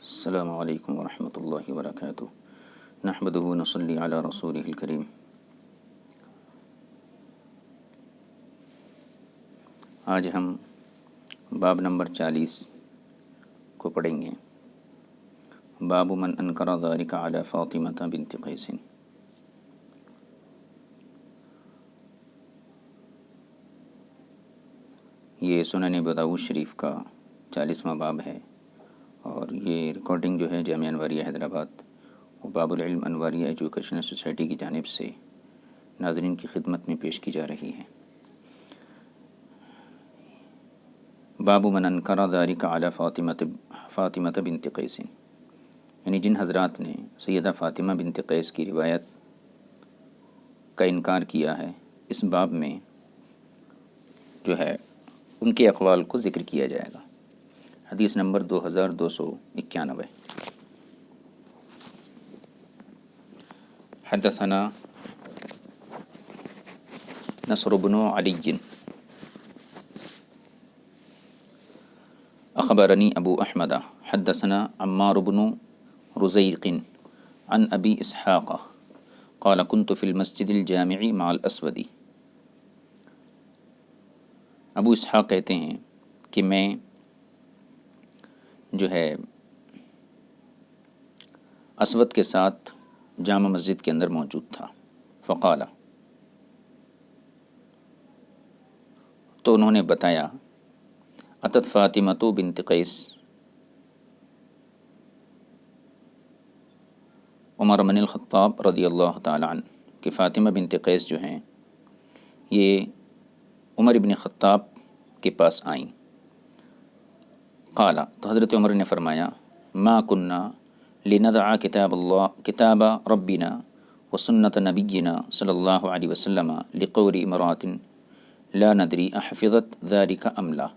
السلام علیکم ورحمۃ اللہ وبرکاتہ نحمدہ ونصلی علی رسولہ الکریم۔ آج ہم باب نمبر 40 کو پڑھیں گے۔ باب من انکر ذلک علی فاطمہ بنت قیس۔ یہ سنن ابو داؤد شریف کا 40واں باب ہے، اور یہ ریکارڈنگ جو ہے جامعہ انوریہ حیدرآباد و باب العلم انوریہ ایجوکیشنل سوسائٹی کی جانب سے ناظرین کی خدمت میں پیش کی جا رہی ہے۔ باب من انکر ذلک علی فاطمہ بنت قیس، یعنی جن حضرات نے سیدہ فاطمہ بنت قیس کی روایت کا انکار کیا ہے، اس باب میں جو ہے ان کے اقوال کو ذکر کیا جائے گا۔ حدیث نمبر 2291۔ حدثنا نصر بن علی اخبرنی ابو احمد حدثنا عمار بن رزیق عن ابی اسحاق قال كنت في المسجد الجامع مع الاسود۔ ابو اسحاق کہتے ہیں کہ میں جو ہے اسود کے ساتھ جامع مسجد کے اندر موجود تھا۔ فقال، تو انہوں نے بتایا، اتت فاطمہ بنت قیس عمر بن الخطاب رضی اللہ تعالی عنہ، کہ فاطمہ بنت قیس جو ہیں یہ عمر بن خطاب کے پاس آئیں۔ قال، تو حضرت عمر نے فرمایا، ما کننا لندع کتاب ربنا وسنت نبینا صلی اللہ علیہ وسلم لقول امرات لا ندری احفظت ذلك ام لا۔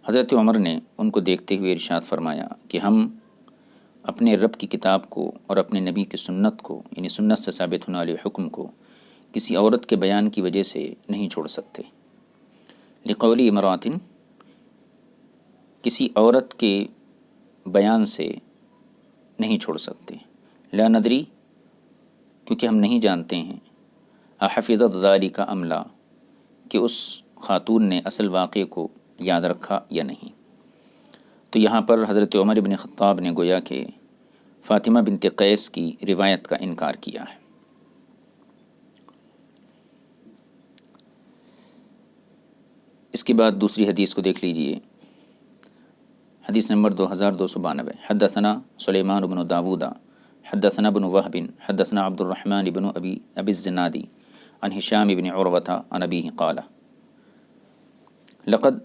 حضرت عمر نے ان کو دیکھتے ہوئے ارشاد فرمایا کہ ہم اپنے رب کی کتاب کو اور اپنے نبی کی سنت کو، یعنی سنت سے ثابت ہونے والے حکم کو کسی عورت کے بیان کی وجہ سے نہیں چھوڑ سکتے۔ لقول امرات، کسی عورت کے بیان سے نہیں چھوڑ سکتے۔ لا ندری، کیونکہ ہم نہیں جانتے ہیں، احفظت ذلک ام لا، کہ اس خاتون نے اصل واقعے کو یاد رکھا یا نہیں۔ تو یہاں پر حضرت عمر بن خطاب نے گویا کہ فاطمہ بنت قیس کی روایت کا انکار کیا ہے۔ اس کے بعد دوسری حدیث کو دیکھ لیجئے۔ حدیث نمبر 2292۔ حدثنا سلیمان بن داود حدثنا بن وهب حدثنا عبد الرحمن بن ابی الزناد عن ہشام بن عروة عن ابیہ قال، لقد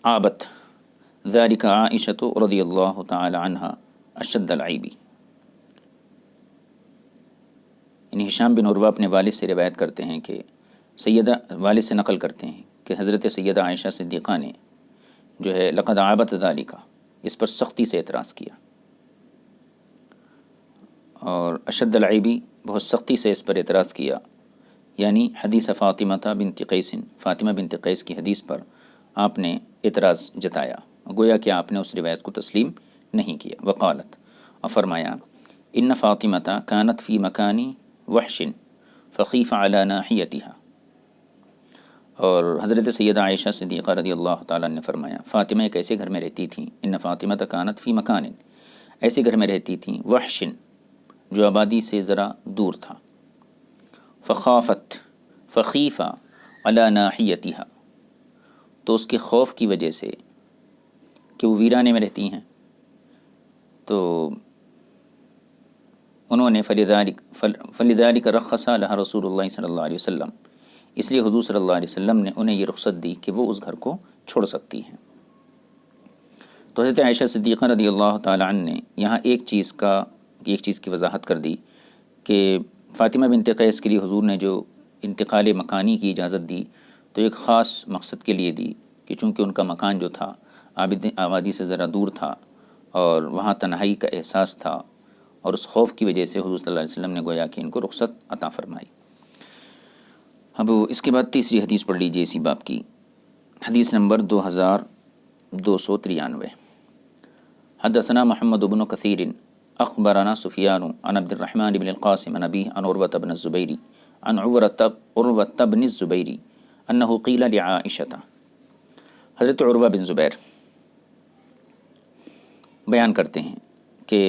عابت ذلك عائشة رضی اللہ تعالی عنہا اشد العیب۔ یعنی ہشام بن عروہ اپنے والد سے روایت کرتے ہیں کہ والد سے نقل کرتے ہیں کہ حضرت سیدہ عائشہ صدیقہ نے جو ہے لقد عابت ذالک، اس پر سختی سے اعتراض کیا، اور اشد العیبی، بہت سختی سے اس پر اعتراض کیا، یعنی حدیث فاطمہ بنت قیس، فاطمہ بنت قیس کی حدیث پر آپ نے اعتراض جتایا، گویا کہ آپ نے اس روایت کو تسلیم نہیں کیا۔ وقالت، اور فرمایا، ان فاطمہ کانت فی مکان وحش فخیف علی ناحیتها۔ اور حضرت سیدہ عائشہ صدیقہ رضی اللہ تعالیٰ نے فرمایا، فاطمہ ایک ایسے گھر میں رہتی تھیں، ان فاطمہ کانت فی مکان، ایسے گھر میں رہتی تھیں، وحش، جو آبادی سے ذرا دور تھا، فخیف علی ناحیتها، تو اس کے خوف کی وجہ سے کہ وہ ویرانے میں رہتی ہیں، تو انہوں نے فلذلک رخص لها رسول اللہ صلی اللہ علیہ وسلم، اس لیے حضور صلی اللہ علیہ وسلم نے انہیں یہ رخصت دی کہ وہ اس گھر کو چھوڑ سکتی ہیں۔ تو حضرت عائشہ صدیقہ رضی اللہ تعالی عنہ نے یہاں ایک چیز کی وضاحت کر دی کہ فاطمہ بنت قیس کے لیے حضور نے جو انتقال مکانی کی اجازت دی تو ایک خاص مقصد کے لیے دی، کہ چونکہ ان کا مکان جو تھا آبادی سے ذرا دور تھا اور وہاں تنہائی کا احساس تھا، اور اس خوف کی وجہ سے حضور صلی اللہ علیہ وسلم نے گویا کہ ان کو رخصت عطا فرمائی۔ اب اس کے بعد تیسری حدیث پڑھ لیجیے اسی باب کی۔ حدیث نمبر 2293۔ حدثنا محمد بن كثير اخبرنا سفيان عن عبد الرحمن بن القاسم عن ابيه عن عروة بن الزبير عن عروة بن الزبير انه قيل لعائشة، حضرت عروہ بن زبیر بیان کرتے ہیں کہ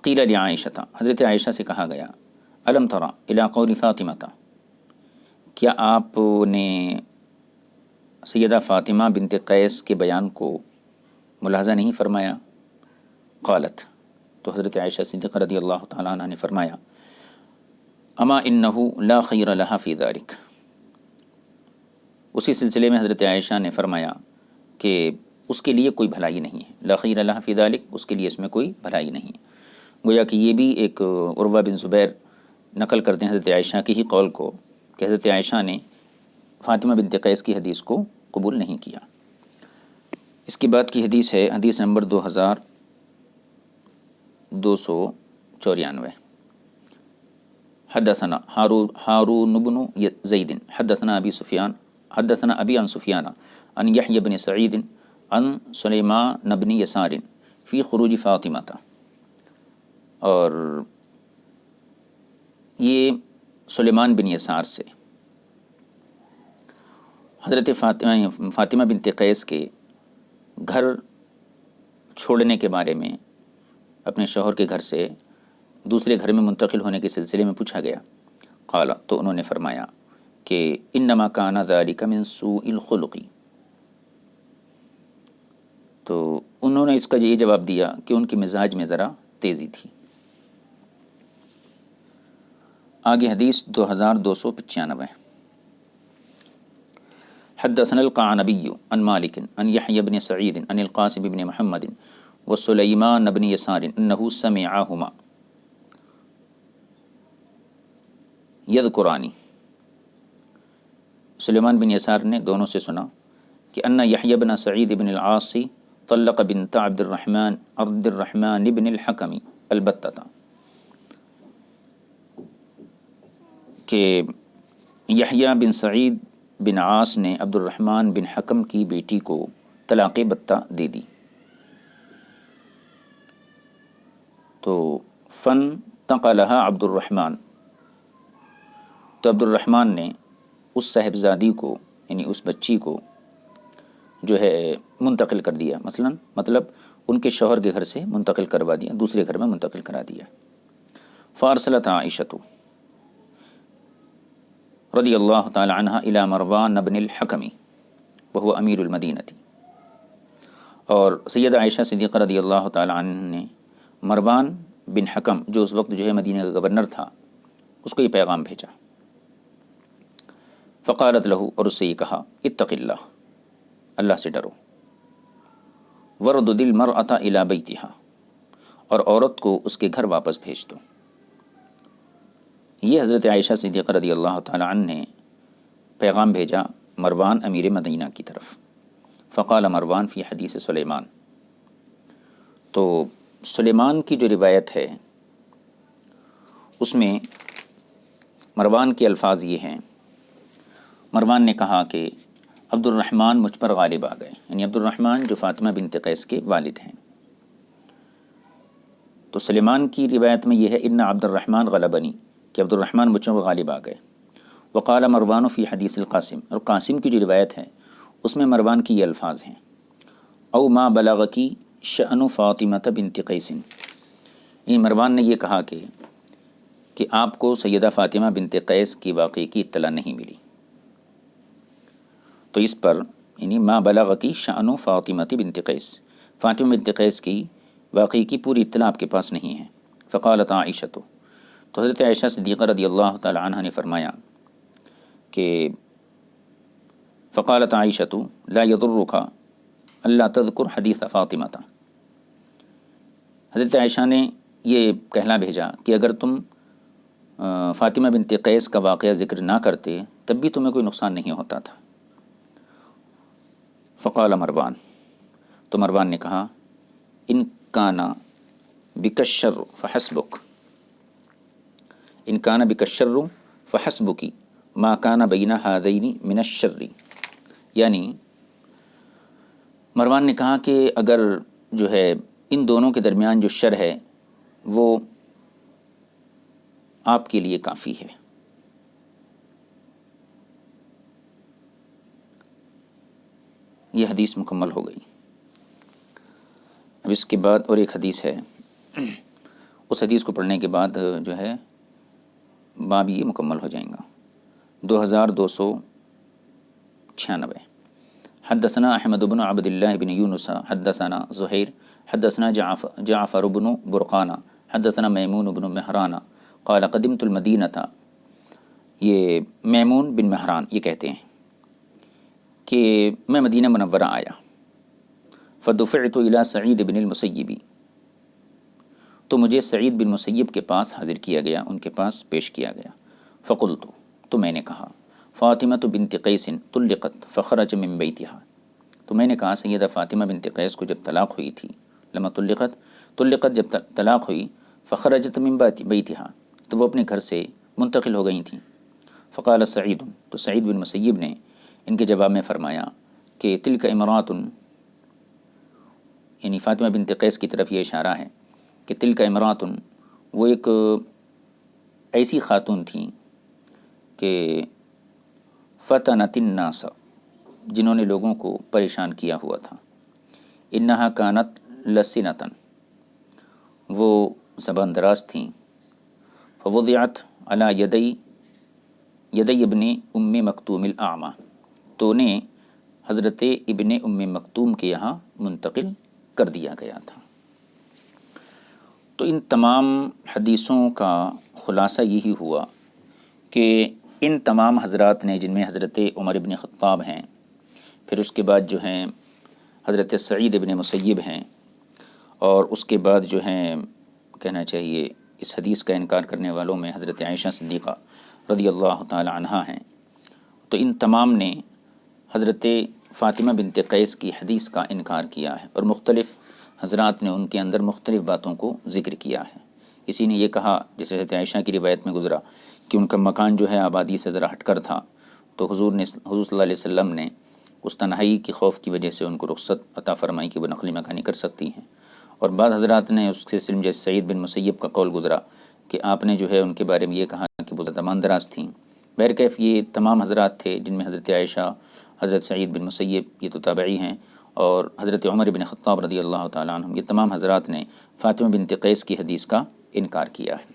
قیل لعائشة، حضرت عائشہ سے کہا گیا، الم ترى الى قول فاطمہ، کیا آپ نے سیدہ فاطمہ بنت قیس کے بیان کو ملاحظہ نہیں فرمایا؟ قالت، تو حضرت عائشہ صدیقہ رضی اللہ تعالیٰ عنہ نے فرمایا، اما انہ لا خیر لها فی ذلک، اسی سلسلے میں حضرت عائشہ نے فرمایا کہ اس کے لیے کوئی بھلائی نہیں ہے، لا خیر لها فی ذلک، اس کے لیے اس میں کوئی بھلائی نہیں ہے۔ گویا کہ یہ بھی ایک عروہ بن زبیر نقل کرتے ہیں حضرت عائشہ کی ہی قول کو کہ حضرت عائشہ نے فاطمہ بنت قیس کی حدیث کو قبول نہیں کیا۔ اس کے بعد کی حدیث ہے حدیث نمبر 2294۔ حدثنا ہارون بن زید حدثنا ابی سفیان حدثنا ابی عن سفیان عن یحیی بن سعید عن سلیمان بن یسار فی خروج فاطمہ، اور یہ سلیمان بن یسار سے حضرت فاطمہ بنت قیس کے گھر چھوڑنے کے بارے میں اپنے شوہر کے گھر سے دوسرے گھر میں منتقل ہونے کے سلسلے میں پوچھا گیا۔ قال، تو انہوں نے فرمایا کہ انما کان ذلک من سوء الخلق، تو انہوں نے اس کا یہ جواب دیا کہ ان کے مزاج میں ذرا تیزی تھی۔ آگے حدیث 2295۔ حدثنا القعنبی عن مالک عن یحیی بن سعید عن القاسم بن محمد وسلیمان بن یسار انہ سمعہما یذکرانی، سلیمان بن یسار نے دونوں سے سنا کہ ان یحیی بن سعید بن العاص طلق بنت عبد الرحمن بن الحکم البتہ، کہ یحییٰ بن سعید بن عاص نے عبد الرحمن بن حکم کی بیٹی کو طلاق بتہ دے دی۔ تو فن تقلها عبد الرحمن، تو عبد الرحمن نے اس صاحبزادی کو یعنی اس بچی کو جو ہے منتقل کر دیا، مطلب ان کے شوہر کے گھر سے منتقل کروا دیا، دوسرے گھر میں منتقل کرا دیا۔ فارسلت عائشہ رضی اللہ تعالی عنہ الی مروان بن الحکم وہو امیر المدینہ، اور سیدہ عائشہ صدیقہ رضی اللہ تعالی عنہ نے مروان بن حکم جو اس وقت جو ہے مدینہ کا گورنر تھا اس کو یہ پیغام بھیجا۔ فقالت لہ، اور اس سے یہ کہا، اتق اللہ، اللہ سے ڈرو، وردد المرأۃ الی بیتہا، اور عورت کو اس کے گھر واپس بھیج دو۔ یہ حضرت عائشہ صدیقہ رضی اللہ تعالی عنہ نے پیغام بھیجا مروان امیر مدینہ کی طرف۔ فقال مروان فی حدیث سلیمان، تو سلیمان کی جو روایت ہے اس میں مروان کے الفاظ یہ ہیں، مروان نے کہا کہ عبد الرحمن مجھ پر غالب آ گئے، یعنی عبد الرحمن جو فاطمہ بنت قیس کے والد ہیں۔ تو سلیمان کی روایت میں یہ ہے ان عبد الرحمن غلبنی، کہ عبد الرحمن مجھ پر غالب آ گئے۔ وقال مروان فی حدیث القاسم، اور قاسم کی جو روایت ہے اس میں مروان کی یہ الفاظ ہیں، او ما بلغکی شأن فاطمہ بنت قیس، ان مروان نے یہ کہا کہ آپ کو سیدہ فاطمہ بنت قیس کی واقعے کی اطلاع نہیں ملی۔ تو اس پر یعنی ما بلغکی شأن فاطمہ بنت قیس، فاطمہ بنت قیس کی واقعے کی پوری اطلاع آپ کے پاس نہیں ہے۔ فقالت عائشہ، تو حضرت عائشہ صدیقہ رضی اللہ تعالی عنہ نے فرمایا کہ فقالت عائشہ لا یضرک اللہ تذکر حدیث فاطمہ، حضرت عائشہ نے یہ کہلا بھیجا کہ اگر تم فاطمہ بنت قیس کا واقعہ ذکر نہ کرتے تب بھی تمہیں کوئی نقصان نہیں ہوتا تھا۔ فقال مروان، تو مروان نے کہا، ان کان بک الشر فحسبک، ان کان بک الشر فحسبک ما کان بین ہذین من الشر، یعنی مروان نے کہا کہ اگر جو ہے ان دونوں کے درمیان جو شر ہے وہ آپ کے لیے کافی ہے۔ یہ حدیث مکمل ہو گئی۔ اب اس کے بعد اور ایک حدیث ہے، اس حدیث کو پڑھنے کے بعد جو ہے باب یہ مکمل ہو جائیں گا۔ 2296 حدثنا احمد بن عبد اللہ بن یونس حدثنا زہیر حدثنا جعفر بن برقانہ حدثنا میمون بن مہران قال قدمت المدینہ تھا۔ یہ میمون بن مہران یہ کہتے ہیں کہ میں مدینہ منورہ آیا، فدفعت الى سعید بن المسیب، تو مجھے سعید بن مسیب کے پاس حاضر کیا گیا، ان کے پاس پیش کیا گیا۔ فقلت، تو میں نے کہا، فاطمہ بنت قیس طلقت فخرج من بیتها، تو میں نے کہا سیدہ فاطمہ بنت قیس کو جب طلاق ہوئی تھی، لما طلقت جب طلاق ہوئی، فخرجت من بیتها، تو وہ اپنے گھر سے منتقل ہو گئی تھیں۔ فقال سعید، تو سعید بن مسیب نے ان کے جواب میں فرمایا کہ تلک امرات، یعنی فاطمہ بنت قیس کی طرف یہ اشارہ ہے کہ تلک امرات، وہ ایک ایسی خاتون تھیں کہ فتنت الناس، جنہوں نے لوگوں کو پریشان کیا ہوا تھا۔ انہا کانت لسنتن، وہ زبان دراز تھیں۔ فوضعت علی یدی ابن ام مکتوم الاعمی، تو انہیں حضرت ابن ام مکتوم کے یہاں منتقل کر دیا گیا تھا۔ تو ان تمام حدیثوں کا خلاصہ یہی ہوا کہ ان تمام حضرات نے، جن میں حضرت عمر ابن خطاب ہیں، پھر اس کے بعد جو ہیں حضرت سعید ابن مسیب ہیں، اور اس کے بعد جو ہیں کہنا چاہیے اس حدیث کا انکار کرنے والوں میں حضرت عائشہ صدیقہ رضی اللہ تعالی عنہا ہیں، تو ان تمام نے حضرت فاطمہ بنت قیس کی حدیث کا انکار کیا ہے، اور مختلف حضرات نے ان کے اندر مختلف باتوں کو ذکر کیا ہے۔ کسی نے یہ کہا، جیسے حضرت عائشہ کی روایت میں گزرا، کہ ان کا مکان جو ہے آبادی سے ذرا ہٹ کر تھا، تو حضور صلی اللہ علیہ وسلم نے اس تنہائی کی خوف کی وجہ سے ان کو رخصت عطا فرمائی کہ وہ نقل مکانی کر سکتی ہیں۔ اور بعض حضرات نے اس سلسلے میں جیسے سعید بن مسیب کا قول گزرا کہ آپ نے جو ہے ان کے بارے میں یہ کہا کہ وہ زبان دراز تھیں۔ بہرکیف یہ تمام حضرات تھے جن میں حضرت عائشہ، حضرت سعید بن مسیب، یہ تو تابعی ہیں، اور حضرت عمر بن خطاب رضی اللہ تعالیٰ عنہ، یہ تمام حضرات نے فاطمہ بنت قیس کی حدیث کا انکار کیا ہے۔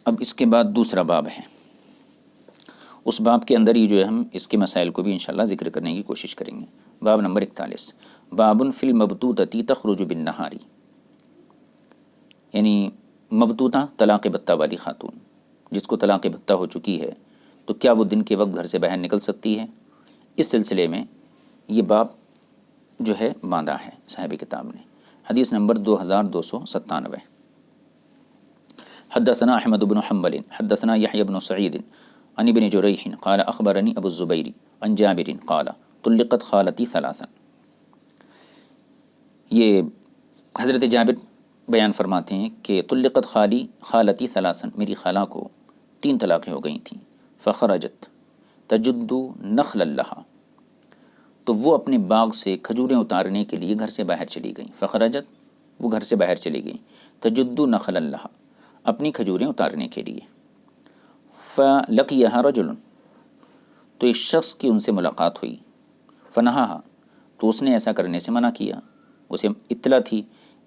اب اس کے بعد دوسرا باب ہے، اس باب کے اندر ہی جو ہے ہم اس کے مسائل کو بھی انشاءاللہ ذکر کرنے کی کوشش کریں گے۔ باب نمبر 41، باب فی المبتوتۃ تخرج بالنہار، یعنی مبتوتہ طلاق بتہ والی خاتون، جس کو طلاق بتہ ہو چکی ہے، تو کیا وہ دن کے وقت گھر سے باہر نکل سکتی ہے؟ اس سلسلے میں یہ باب جو ہے باندھا ہے صاحب کتاب نے۔ حدیث نمبر 2297، حدثنا احمد بن حنبل حدثنا یحیی بن سعید عن ابن جریح قال اخبرنی ابو الزبیر عن جابر قال طلقت خالتی ثلاثا۔ یہ حضرت جابر بیان فرماتے ہیں کہ طلقت خالتی ثلاثا، میری خالہ کو 3 طلاقیں ہو گئی تھیں۔ فخرجت تجد نخلا لها، تو وہ اپنے باغ سے کھجوریں اتارنے کے لیے گھر سے باہر چلی گئیں۔ فخرجت، وہ گھر سے باہر چلی گئیں، تجد نخلا لها، اپنی کھجوریں اتارنے کے لیے۔ فلقیها رجل، تو اس شخص کی ان سے ملاقات ہوئی۔ فنہاها، تو اس نے ایسا کرنے سے منع کیا۔ اسے اطلاع تھی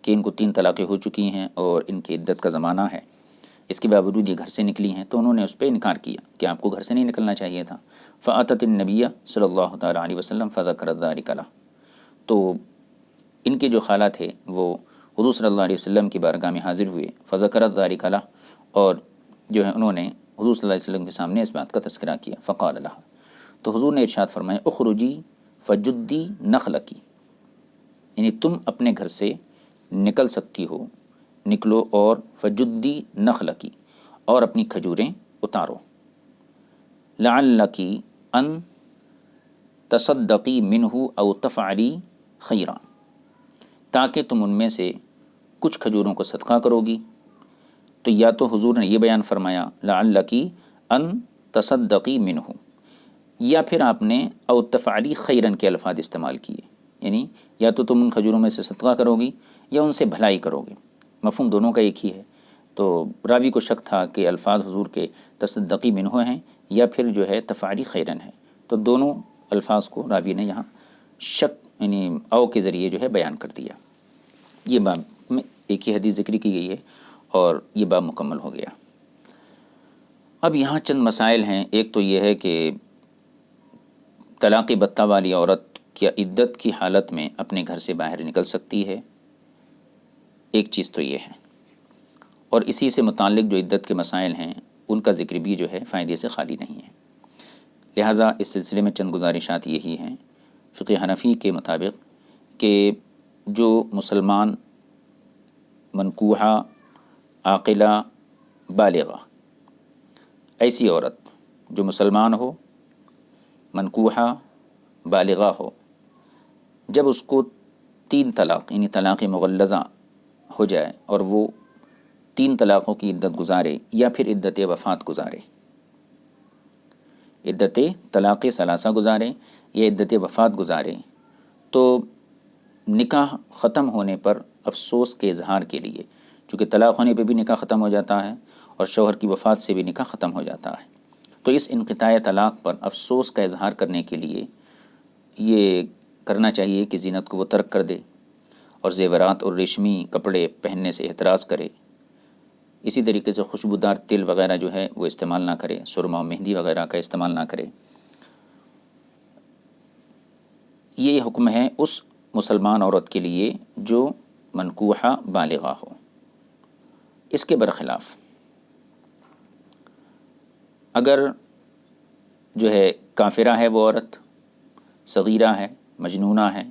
کہ ان کو 3 طلاقیں ہو چکی ہیں اور ان کی عدت کا زمانہ ہے، اس کے باوجود یہ گھر سے نکلی ہیں، تو انہوں نے اس پہ انکار کیا کہ آپ کو گھر سے نہیں نکلنا چاہیے تھا۔ فأتت النبی صلی اللہ تعالی علیہ وسلم فذکرت ذلک لہ، تو ان کے جو خالہ تھے وہ حضور صلی اللہ علیہ وسلم کی بارگاہ میں حاضر ہوئے۔ فذکرت ذلک لہ، اور جو ہے انہوں نے حضور صلی اللہ علیہ وسلم کے سامنے اس بات کا تذکرہ کیا۔ فقال لہ، تو حضور نے ارشاد فرمایا، اخرجی فجدی نخلکی، یعنی تم اپنے گھر سے نکل سکتی ہو، نکلو، اور فجدی نخلکی، اور اپنی کھجوریں اتارو۔ لعلکی ان تصدقی منہ او تفعلی خیرا، تاکہ تم ان میں سے کچھ کھجوروں کو صدقہ کرو گی۔ تو یا تو حضور نے یہ بیان فرمایا لعلکی ان تصدقی منہ، یا پھر آپ نے او تفعلی خیرن کے الفاظ استعمال کیے یعنی یا تو تم ان کھجوروں میں سے صدقہ کرو گی یا ان سے بھلائی کرو گی، مفہوم دونوں کا ایک ہی ہے۔ تو راوی کو شک تھا کہ الفاظ حضور کے تصدقی منہ ہیں یا پھر جو ہے تفعلی خیرن ہے، تو دونوں الفاظ کو راوی نے یہاں شک یعنی او کے ذریعے جو ہے بیان کر دیا۔ یہ باب میں ایک ہی حدیث ذکر کی گئی ہے اور یہ باب مکمل ہو گیا۔ اب یہاں چند مسائل ہیں۔ ایک تو یہ ہے کہ طلاق بتہ والی عورت کیا عدت کی حالت میں اپنے گھر سے باہر نکل سکتی ہے؟ ایک چیز تو یہ ہے، اور اسی سے متعلق جو عدت کے مسائل ہیں ان کا ذکر بھی جو ہے فائدے سے خالی نہیں ہے، لہٰذا اس سلسلے میں چند گزارشات یہی ہیں فقہ حنفی کے مطابق کہ جو مسلمان منکوحہ عاقلہ بالغہ ایسی عورت جو مسلمان ہو، منکوحہ بالغہ ہو، جب اس کو 3 طلاق یعنی طلاق مغلظہ ہو جائے اور وہ 3 طلاقوں کی عدت گزارے یا پھر عدت وفات گزارے، عدت طلاق ثلاثہ گزارے یا عدت وفات گزارے، تو نکاح ختم ہونے پر افسوس کے اظہار کے لیے، چونکہ طلاق ہونے پہ بھی نکاح ختم ہو جاتا ہے اور شوہر کی وفات سے بھی نکاح ختم ہو جاتا ہے، تو اس انقطاع طلاق پر افسوس کا اظہار کرنے کے لیے یہ کرنا چاہیے کہ زینت کو وہ ترک کر دے اور زیورات اور ریشمی کپڑے پہننے سے احتراز کرے، اسی طریقے سے خوشبودار تل وغیرہ جو ہے وہ استعمال نہ کرے، سرما و مہندی وغیرہ کا استعمال نہ کرے۔ یہ حکم ہے اس مسلمان عورت کے لیے جو منکوحہ بالغہ ہو۔ اس کے برخلاف اگر جو ہے کافرہ ہے وہ عورت، صغیرہ ہے، مجنونہ ہے،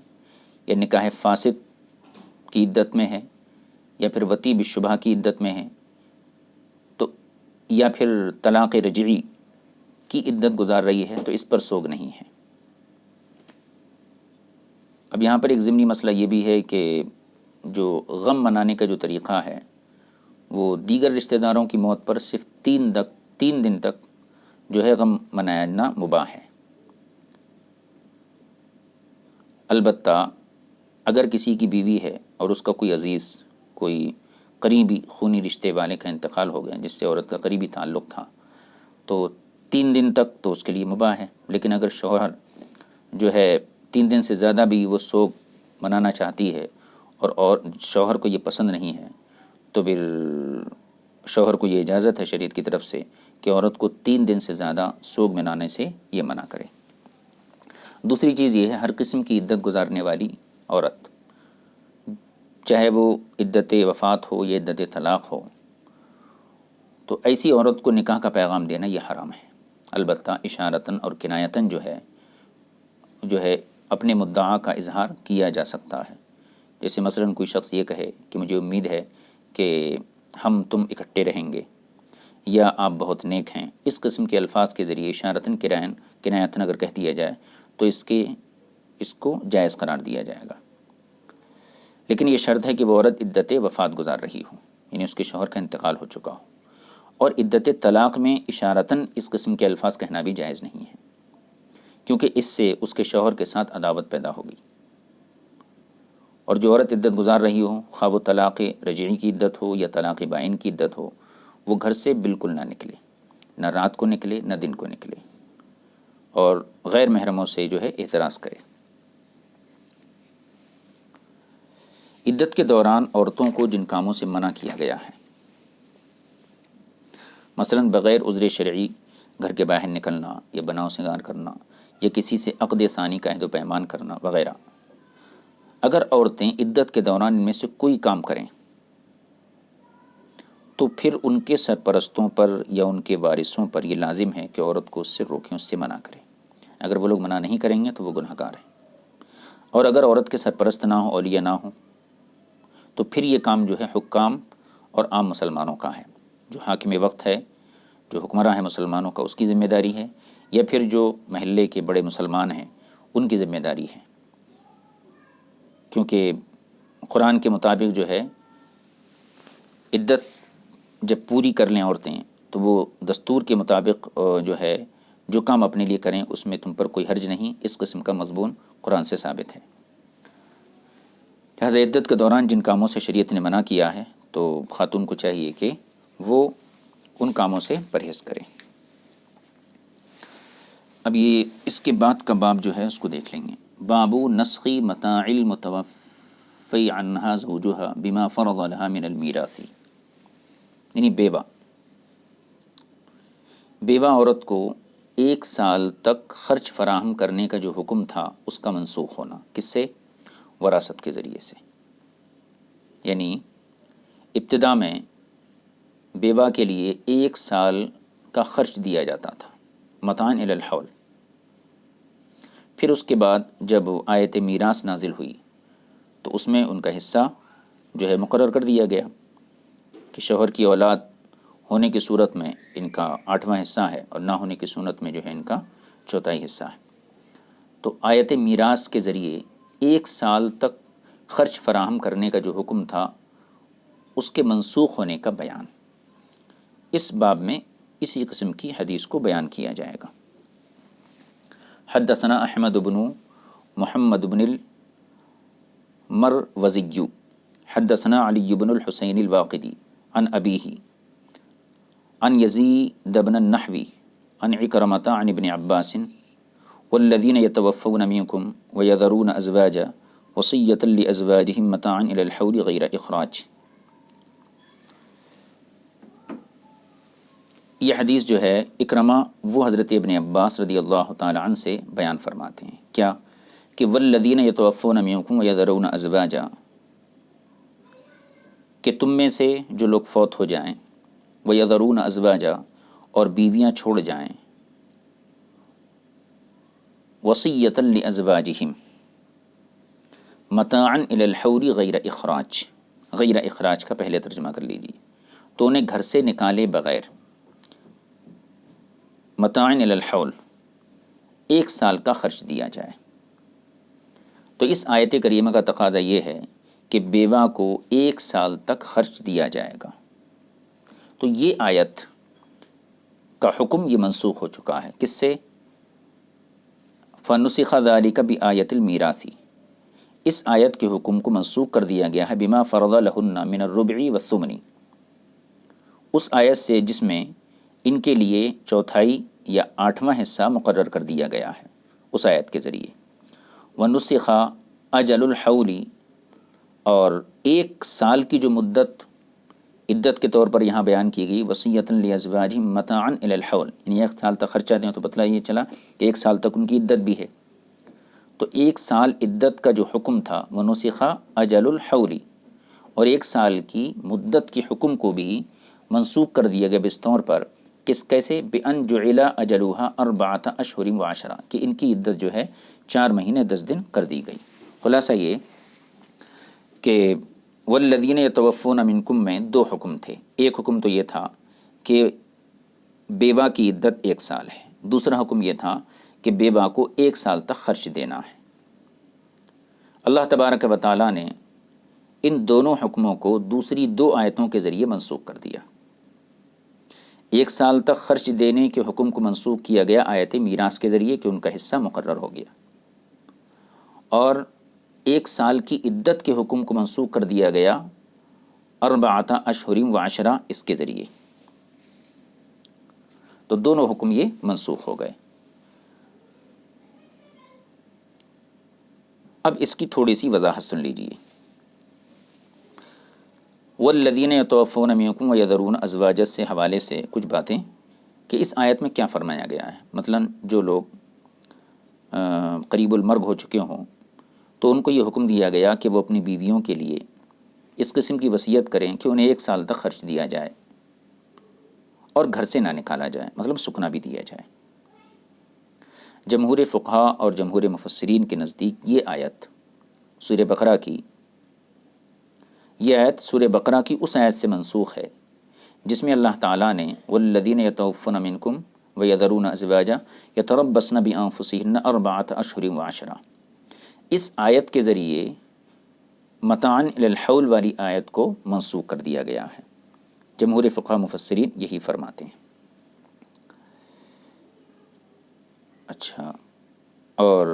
یا نکاح فاسد کی عدت میں ہے، یا پھر وطی بالشبہ کی عدت میں ہے، تو یا پھر طلاق رجعی کی عدت گزار رہی ہے، تو اس پر سوگ نہیں ہے۔ اب یہاں پر ایک ضمنی مسئلہ یہ بھی ہے کہ جو غم منانے کا جو طریقہ ہے وہ دیگر رشتہ داروں کی موت پر صرف 3 دن تک جو ہے غم منانا مباح ہے۔ البتہ اگر کسی کی بیوی ہے اور اس کا کوئی عزیز، کوئی قریبی خونی رشتے والے کا انتقال ہو گیا جس سے عورت کا قریبی تعلق تھا، تو 3 دن تک تو اس کے لیے مباح ہے، لیکن اگر شوہر جو ہے 3 دن سے زیادہ بھی وہ سوگ منانا چاہتی ہے اور شوہر کو یہ پسند نہیں ہے، تو پھر شوہر کو یہ اجازت ہے شریعت کی طرف سے کہ عورت کو 3 دن سے زیادہ سوگ منانے سے یہ منع کرے۔ دوسری چیز یہ ہے، ہر قسم کی عدت گزارنے والی عورت، چاہے وہ عدت وفات ہو یا عدت طلاق ہو، تو ایسی عورت کو نکاح کا پیغام دینا یہ حرام ہے۔ البتہ اشارتاً اور کنایتاً جو ہے اپنے مدعا کا اظہار کیا جا سکتا ہے، جیسے مثلاً کوئی شخص یہ کہے کہ مجھے امید ہے کہ ہم تم اکٹھے رہیں گے، یا آپ بہت نیک ہیں، اس قسم کے الفاظ کے ذریعے اشارتاً کنایتاً اگر کہہ دیا جائے تو اس کو جائز قرار دیا جائے گا، لیکن یہ شرط ہے کہ وہ عورت عدت وفات گزار رہی ہو، یعنی اس کے شوہر کا انتقال ہو چکا ہو، اور عدت طلاق میں اشارتاً اس قسم کے الفاظ کہنا بھی جائز نہیں ہے، کیونکہ اس سے اس کے شوہر کے ساتھ عداوت پیدا ہوگی۔ اور جو عورت عدت گزار رہی ہو، خواہ وہ طلاق رجعی کی عدت ہو یا طلاق بائن کی عدت ہو، وہ گھر سے بالکل نہ نکلے، نہ رات کو نکلے نہ دن کو نکلے، اور غیر محرموں سے جو ہے احتراز کرے۔ عدت کے دوران عورتوں کو جن کاموں سے منع کیا گیا ہے، مثلا بغیر عذر شرعی گھر کے باہر نکلنا یا بناؤ سنگار کرنا یا کسی سے عقد ثانی کا عہد و پیمان کرنا وغیرہ، اگر عورتیں عدت کے دوران ان میں سے کوئی کام کریں تو پھر ان کے سرپرستوں پر یا ان کے وارثوں پر یہ لازم ہے کہ عورت کو اس سے روکیں، اس سے منع کریں۔ اگر وہ لوگ منع نہیں کریں گے تو وہ گناہ گار ہیں، اور اگر عورت کے سرپرست نہ ہو، اولیاء نہ ہوں، تو پھر یہ کام جو ہے حکام اور عام مسلمانوں کا ہے، جو حاکم وقت ہے، جو حکمراں ہے مسلمانوں کا، اس کی ذمہ داری ہے، یا پھر جو محلے کے بڑے مسلمان ہیں ان کی ذمہ داری ہے، کیونکہ قرآن کے مطابق جو ہے عدت جب پوری کر لیں عورتیں تو وہ دستور کے مطابق جو ہے جو کام اپنے لیے کریں اس میں تم پر کوئی حرج نہیں، اس قسم کا مضمون قرآن سے ثابت ہے۔ لہٰذا عدت کے دوران جن کاموں سے شریعت نے منع کیا ہے تو خاتون کو چاہیے کہ وہ ان کاموں سے پرہیز کریں۔ اب یہ اس کے بعد کا باب جو ہے اس کو دیکھ لیں گے۔ باب نسخ متاع المتوفی عنہا زوجہا بما فرض لها من المیراث، یعنی بیوہ عورت کو 1 سال تک خرچ فراہم کرنے کا جو حکم تھا اس کا منسوخ ہونا، کس سے؟ وراثت کے ذریعے سے۔ یعنی ابتدا میں بیوہ کے لیے 1 سال کا خرچ دیا جاتا تھا، متاعًا الی الحول۔ پھر اس کے بعد جب آیت میراث نازل ہوئی تو اس میں ان کا حصہ جو ہے مقرر کر دیا گیا کہ شوہر کی اولاد ہونے کی صورت میں ان کا 8واں حصہ ہے اور نہ ہونے کی صورت میں جو ہے ان کا 4تھائی حصہ ہے۔ تو آیت میراث کے ذریعے 1 سال تک خرچ فراہم کرنے کا جو حکم تھا اس کے منسوخ ہونے کا بیان اس باب میں اسی قسم کی حدیث کو بیان کیا جائے گا۔ حدثنا احمد بن محمد بن المروزی حدثنا علی بن الحسین الواقدی عن ابیہ عن یزید بن النحوی عن عکرمۃ عن ابن عباس والذین یتوفون منکم ویذرون ازواجا وصیۃ لازواجہم متاعا الی الحول غیر اخراج۔ یہ حدیث جو ہے اکرمہ وہ حضرت ابن عباس رضی اللہ تعالی عنہ سے بیان فرماتے ہیں کیا کہ والذین یتوفون منکم ویذرون ازواجا، کہ تم میں سے جو لوگ فوت ہو جائیں، ویذرون ازواجا اور بیویاں چھوڑ جائیں، وصیۃ لازواجہم متاعا الی الحول غیر اخراج، غیر اخراج کا پہلے ترجمہ کر لیجیے تو انہیں گھر سے نکالے بغیر، متاعا الی الحول 1 سال کا خرچ دیا جائے۔ تو اس آیت کریمہ کا تقاضا یہ ہے کہ بیوہ کو 1 سال تک خرچ دیا جائے گا۔ تو یہ آیت کا حکم یہ منسوخ ہو چکا ہے، کس سے؟ فَنُسِخَ ذَلِكَ بِآیَةِ الْمِیرَاثِ، اس آیت کے حکم کو منسوخ کر دیا گیا ہے بما فرض لہن من الربع والثمن، اس آیت سے جس میں ان کے لیے 4تھائی یا 8واں حصہ مقرر کر دیا گیا ہے اس آیت کے ذریعے۔ وَنُسِخَ اجل الحول، اور 1 سال کی جو مدت عدت کے طور پر یہاں بیان کی گئی، وصیۃ لازواجہم متاعا الی الحول، یعنی 1 سال تک خرچہ دیں، تو پتہ یہ چلا کہ 1 سال تک ان کی عدت بھی ہے۔ تو 1 سال عدت کا جو حکم تھا وَنُسِخَ اجل الحول، اور 1 سال کی مدت کے حکم کو بھی منسوخ کر دیا گیا بس طور پر، کیسے؟ بِأَنْ جُعِلَ أَجَلُهَا 4 أشهر و10، کہ ان کی عدت جو ہے 4 مہینے 10 دن کر دی گئی۔ خلاصہ یہ کہ والذین یتوفون منکم میں 2 حکم تھے، ایک حکم تو یہ تھا کہ بیوہ کی عدت 1 سال ہے، دوسرا حکم یہ تھا کہ بیوہ کو 1 سال تک خرچ دینا ہے۔ اللہ تبارک و تعالیٰ نے ان دونوں حکموں کو دوسری 2 آیتوں کے ذریعے منسوخ کر دیا۔ 1 سال تک خرچ دینے کے حکم کو منسوخ کیا گیا آیت میراث کے ذریعے کہ ان کا حصہ مقرر ہو گیا، اور 1 سال کی عدت کے حکم کو منسوخ کر دیا گیا 4 أشهر و10 اس کے ذریعے۔ تو دونوں حکم یہ منسوخ ہو گئے۔ اب اس کی تھوڑی سی وضاحت سن لیجیے۔ والذین یتوفون منکم ویذرون ازواجا سے حوالے سے کچھ باتیں کہ اس آیت میں کیا فرمایا گیا ہے۔ مثلا جو لوگ قریب المرگ ہو چکے ہوں تو ان کو یہ حکم دیا گیا کہ وہ اپنی بیویوں کے لیے اس قسم کی وصیت کریں کہ انہیں 1 سال تک خرچ دیا جائے اور گھر سے نہ نکالا جائے، مطلب سکنا بھی دیا جائے۔ جمہور فقہا اور جمہور مفسرین کے نزدیک یہ آیت سورہ بقرہ کی سورہ بقرہ کی اس آیت سے منسوخ ہے جس میں اللہ تعالیٰ نے والذین یتوفون منکم ویذرون ازواجا یتربصن بانفسہن 4 أشهر و10، اس آیت کے ذریعے متاعا الی الحول والی آیت کو منسوخ کر دیا گیا ہے۔ جمہور فقہا مفسرین یہی فرماتے ہیں۔ اچھا، اور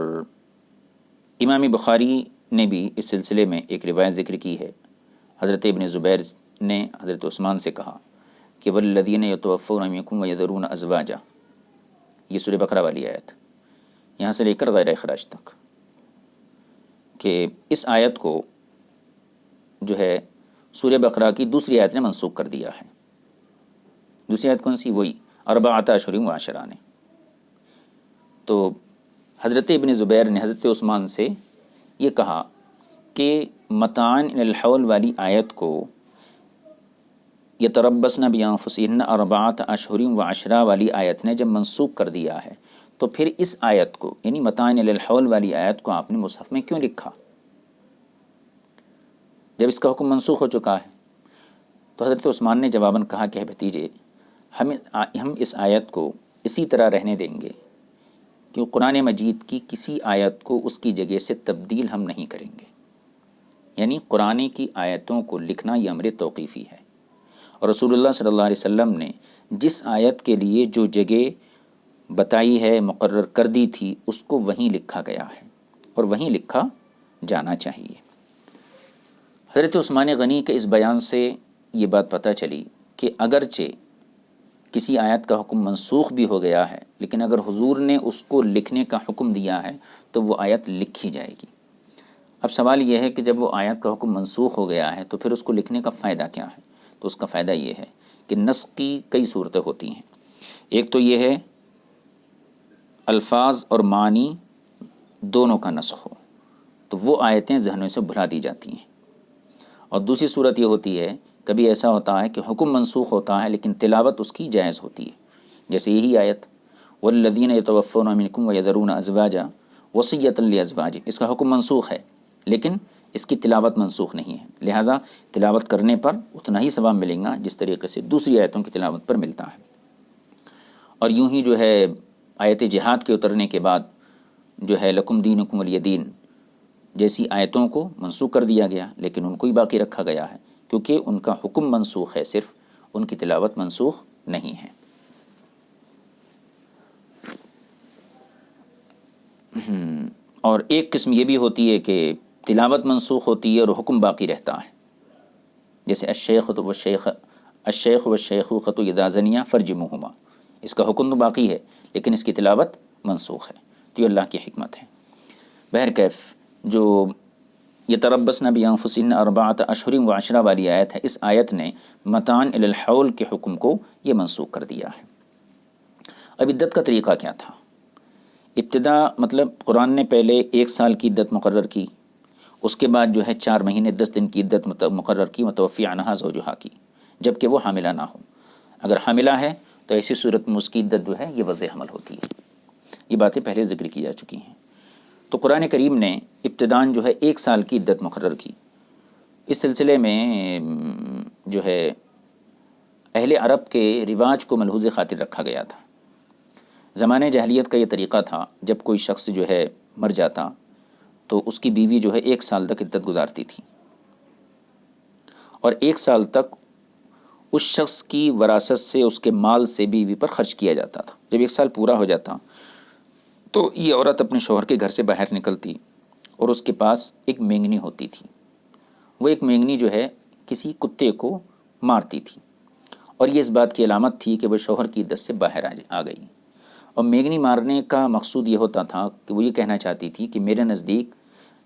امام بخاری نے بھی اس سلسلے میں ایک روایت ذکر کی ہے۔ حضرت ابن زبیر نے حضرت عثمان سے کہا کہ والذین یتوفون منکم ویذرون ازواجا، یہ سورہ بقرہ والی آیت، یہاں سے لے کر غیر اخراج تک، کہ اس آیت کو جو ہے سورہ بقرہ کی دوسری آیت نے منسوخ کر دیا ہے۔ دوسری آیت کون سی؟ وہی اربعۃ اشہر و عشرہ نے۔ تو حضرت ابن زبیر نے حضرت عثمان سے یہ کہا کہ متاعن الی الحول والی آیت کو یتربصن بانفسہن اربعۃ اشہر و عشرہ والی آیت نے جب منسوخ کر دیا ہے، تو پھر اس آیت کو یعنی متاعن الی الحول والی آیت کو آپ نے مصحف میں کیوں لکھا جب اس کا حکم منسوخ ہو چکا ہے؟ تو حضرت عثمان نے جواباً کہا کہ بھتیجے، ہم اس آیت کو اسی طرح رہنے دیں گے کہ قرآن مجید کی کسی آیت کو اس کی جگہ سے تبدیل ہم نہیں کریں گے۔ یعنی قرآن کی آیتوں کو لکھنا یہ امر توقیفی ہے، اور رسول اللہ صلی اللہ علیہ وسلم نے جس آیت کے لیے جو جگہ بتائی ہے، مقرر کر دی تھی، اس کو وہیں لکھا گیا ہے اور وہیں لکھا جانا چاہیے۔ حضرت عثمان غنی کے اس بیان سے یہ بات پتہ چلی کہ اگرچہ کسی آیت کا حکم منسوخ بھی ہو گیا ہے، لیکن اگر حضور نے اس کو لکھنے کا حکم دیا ہے تو وہ آیت لکھی جائے گی۔ اب سوال یہ ہے کہ جب وہ آیت کا حکم منسوخ ہو گیا ہے تو پھر اس کو لکھنے کا فائدہ کیا ہے؟ تو اس کا فائدہ یہ ہے کہ نسخ کی کئی صورتیں ہوتی ہیں۔ ایک تو یہ ہے الفاظ اور معنی دونوں کا نسخ ہو، تو وہ آیتیں ذہنوں سے بھلا دی جاتی ہیں۔ اور دوسری صورت یہ ہوتی ہے، کبھی ایسا ہوتا ہے کہ حکم منسوخ ہوتا ہے لیکن تلاوت اس کی جائز ہوتی ہے، جیسے یہی آیت والذین یتوفون منکم ویذرون ازواجا وصیۃ لازواجہم، اس کا حکم منسوخ ہے لیکن اس کی تلاوت منسوخ نہیں ہے، لہٰذا تلاوت کرنے پر اتنا ہی ثواب ملے گا جس طریقے سے دوسری آیتوں کی تلاوت پر ملتا ہے۔ اور یوں ہی جو ہے آیت جہاد کے اترنے کے بعد جو ہے لکم دینکم ولی دین جیسی آیتوں کو منسوخ کر دیا گیا، لیکن ان کو ہی باقی رکھا گیا ہے کیونکہ ان کا حکم منسوخ ہے، صرف ان کی تلاوت منسوخ نہیں ہے۔ اور ایک قسم یہ بھی ہوتی ہے کہ تلاوت منسوخ ہوتی ہے اور حکم باقی رہتا ہے، جیسے الشیخ والشیخوخۃ اذا زنیا فرجموہما، اس کا حکم تو باقی ہے لیکن اس کی تلاوت منسوخ ہے، تو یہ اللہ کی حکمت ہے۔ بہرکیف جو یتربصن بانفسہن اربعۃ اشہر و عشرہ والی آیت ہے، اس آیت نے متاعن الی الحول کے حکم کو یہ منسوخ کر دیا ہے۔ اب عدت کا طریقہ کیا تھا؟ ابتدا مطلب قرآن نے پہلے 1 سال کی عدت مقرر کی، اس کے بعد جو ہے 4 مہینے 10 دن کی عدت مقرر کی متوفی عنہا زوجہا کی، جبکہ وہ حاملہ نہ ہو۔ اگر حاملہ ہے تو ایسی صورت میں اس کی عدت جو ہے یہ وضع حمل ہوتی ہے۔ یہ باتیں پہلے ذکر کی جا چکی ہیں۔ تو قرآن کریم نے ابتداً جو ہے 1 سال کی عدت مقرر کی۔ اس سلسلے میں جو ہے اہل عرب کے رواج کو ملحوظ خاطر رکھا گیا تھا۔ زمانۂ جاہلیت کا یہ طریقہ تھا، جب کوئی شخص جو ہے مر جاتا تو اس کی بیوی جو ہے 1 سال تک عدت گزارتی تھی، اور 1 سال تک اس شخص کی وراثت سے، اس کے مال سے بیوی پر خرچ کیا جاتا تھا۔ جب 1 سال پورا ہو جاتا تو یہ عورت اپنے شوہر کے گھر سے باہر نکلتی اور اس کے پاس ایک مینگنی ہوتی تھی۔ وہ ایک مینگنی جو ہے کسی کتے کو مارتی تھی، اور یہ اس بات کی علامت تھی کہ وہ شوہر کی عدت سے باہر آ گئی۔ اور مینگنی مارنے کا مقصود یہ ہوتا تھا کہ وہ یہ کہنا چاہتی تھی کہ میرے نزدیک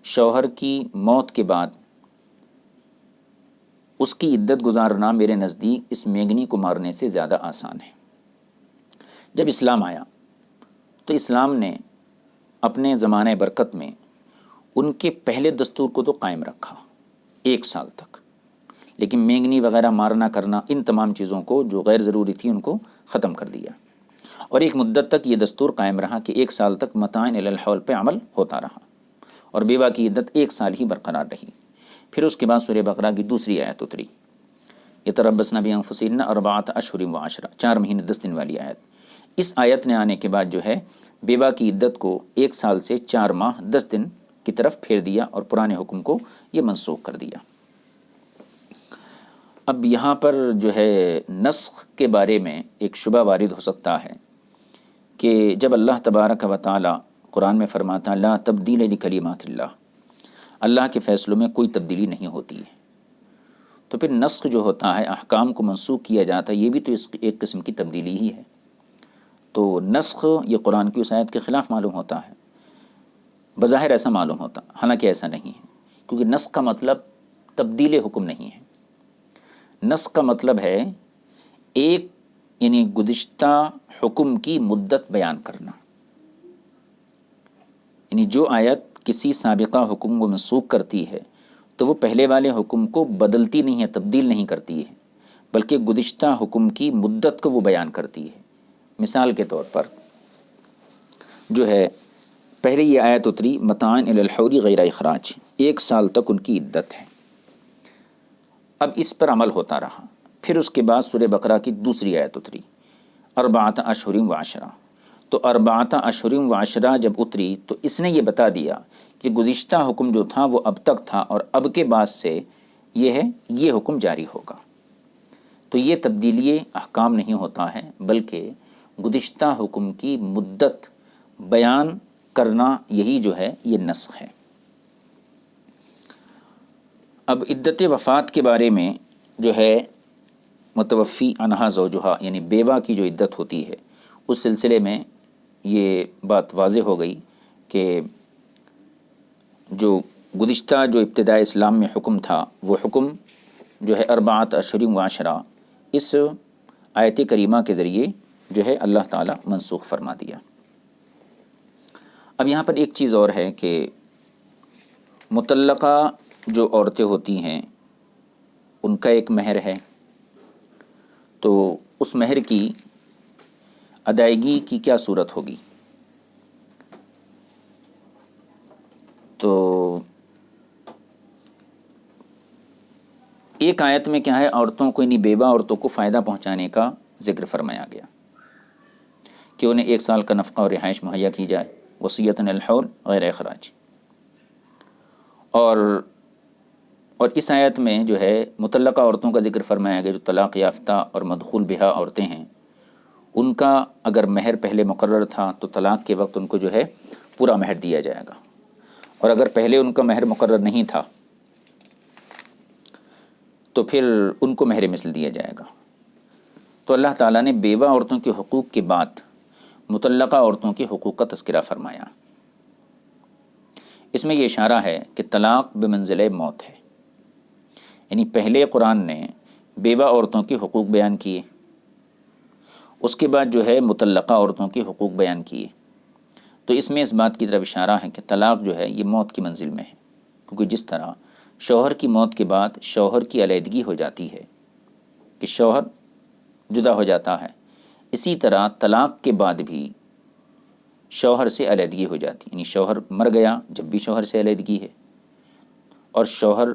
شوہر کی موت کے بعد اس کی عدت گزارنا میرے نزدیک اس مینگنی کو مارنے سے زیادہ آسان ہے۔ جب اسلام آیا تو اسلام نے اپنے زمانہ برکت میں ان کے پہلے دستور کو تو قائم رکھا 1 سال تک، لیکن مینگنی وغیرہ مارنا کرنا ان تمام چیزوں کو جو غیر ضروری تھی ان کو ختم کر دیا، اور ایک مدت تک یہ دستور قائم رہا کہ 1 سال تک متاعن الی الحول پہ عمل ہوتا رہا، اور بیوہ کی عدت 1 سال ہی برقرار رہی۔ پھر اس کے بعد سورہ بقرہ کی دوسری آیت اتری، یتربصن بانفسہن اربعۃ اشہر و عشرہ، 4 مہینے 10 دن والی آیت۔ اس آیت نے آنے کے بعد جو ہے بیوہ کی عدت کو 1 سال سے 4 ماہ 10 دن کی طرف پھیر دیا اور پرانے حکم کو یہ منسوخ کر دیا۔ اب یہاں پر جو ہے نسخ کے بارے میں ایک شبہ وارد ہو سکتا ہے کہ جب اللہ تبارک و تعالی قرآن میں فرماتا لا تبدیل لکلمات اللہ، اللہ کے فیصلوں میں کوئی تبدیلی نہیں ہوتی ہے۔ تو پھر نسخ جو ہوتا ہے، احکام کو منسوخ کیا جاتا ہے، یہ بھی تو اس ایک قسم کی تبدیلی ہی ہے۔ تو نسخ یہ قرآن کی اس آیت کے خلاف معلوم ہوتا ہے، بظاہر ایسا معلوم ہوتا، حالانکہ ایسا نہیں ہے، کیونکہ نسخ کا مطلب تبدیل حکم نہیں ہے۔ نسخ کا مطلب ہے ایک یعنی گزشتہ حکم کی مدت بیان کرنا، یعنی جو آیت کسی سابقہ حکم کو منسوخ کرتی ہے تو وہ پہلے والے حکم کو بدلتی نہیں ہے، تبدیل نہیں کرتی ہے، بلکہ گزشتہ حکم کی مدت کو وہ بیان کرتی ہے۔ مثال کے طور پر جو ہے پہلے یہ آیت اتری متاعًا الی الحول غیر اخراج، 1 سال تک ان کی عدت ہے، اب اس پر عمل ہوتا رہا۔ پھر اس کے بعد سورہ بقرہ کی دوسری آیت اتری اربعۃ اشہر و عشرہ، تو اربعۃ اشہر و عشرہ جب اتری تو اس نے یہ بتا دیا کہ گزشتہ حکم جو تھا وہ اب تک تھا اور اب کے بعد سے یہ ہے یہ حکم جاری ہوگا۔ تو یہ تبدیلی احکام نہیں ہوتا ہے، بلکہ گزشتہ حکم کی مدت بیان کرنا، یہی جو ہے یہ نسخ ہے۔ اب عدت وفات کے بارے میں جو ہے متوفی عنہا زوجہا یعنی بیوہ کی جو عدت ہوتی ہے، اس سلسلے میں یہ بات واضح ہو گئی کہ جو گزشتہ جو ابتداء اسلام میں حکم تھا وہ حکم جو ہے اربعۃ اشہر و عشرہ اس آیت کریمہ کے ذریعے جو ہے اللہ تعالیٰ منسوخ فرما دیا۔ اب یہاں پر ایک چیز اور ہے کہ مطلقہ جو عورتیں ہوتی ہیں ان کا ایک مہر ہے، تو اس مہر کی ادائیگی کی کیا صورت ہوگی؟ تو ایک آیت میں کیا ہے، عورتوں کو یعنی بیوہ عورتوں کو فائدہ پہنچانے کا ذکر فرمایا گیا کہ انہیں 1 سال کا نفقہ اور رہائش مہیا کی جائے، وصیۃ علی الحول غیر اخراج۔ اور اس آیت میں جو ہے مطلقہ عورتوں کا ذکر فرمایا گیا، جو طلاق یافتہ اور مدخول بہا عورتیں ہیں، ان کا اگر مہر پہلے مقرر تھا تو طلاق کے وقت ان کو جو ہے پورا مہر دیا جائے گا، اور اگر پہلے ان کا مہر مقرر نہیں تھا تو پھر ان کو مہر مثل دیا جائے گا۔ تو اللہ تعالیٰ نے بیوہ عورتوں کے حقوق کے بعد مطلقہ عورتوں کے حقوق کا تذکرہ فرمایا۔ اس میں یہ اشارہ ہے کہ طلاق بمنزلہ موت ہے، یعنی پہلے قرآن نے بیوہ عورتوں کے حقوق بیان کیے، اس کے بعد جو ہے مطلقہ عورتوں کے حقوق بیان کیے، تو اس میں اس بات کی طرف اشارہ ہے کہ طلاق جو ہے یہ موت کی منزل میں ہے، کیونکہ جس طرح شوہر کی موت کے بعد شوہر کی علیحدگی ہو جاتی ہے کہ شوہر جدا ہو جاتا ہے، اسی طرح طلاق کے بعد بھی شوہر سے علیحدگی ہو جاتی ہے، یعنی شوہر مر گیا جب بھی شوہر سے علیحدگی ہے، اور شوہر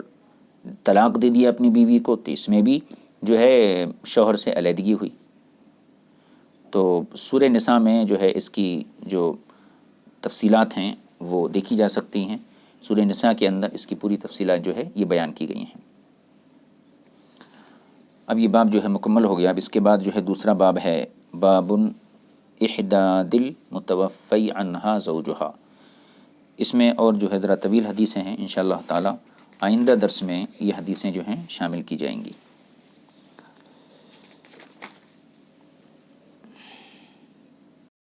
طلاق دے دیا اپنی بیوی کو تو اس میں بھی جو ہے شوہر سے علیحدگی ہوئی۔ تو سورہ نساء میں جو ہے اس کی جو تفصیلات ہیں وہ دیکھی جا سکتی ہیں، سورہ نساء کے اندر اس کی پوری تفصیلات جو ہے یہ بیان کی گئی ہیں۔ اب یہ باب جو ہے مکمل ہو گیا۔ اب اس کے بعد جو ہے دوسرا باب ہے باب احداد المتوفی عنہا زوجہا۔ اس میں اور جو ہے ذرا طویل حدیثیں ہیں، انشاءاللہ تعالی آئندہ درس میں یہ حدیثیں جو ہیں شامل کی جائیں گی۔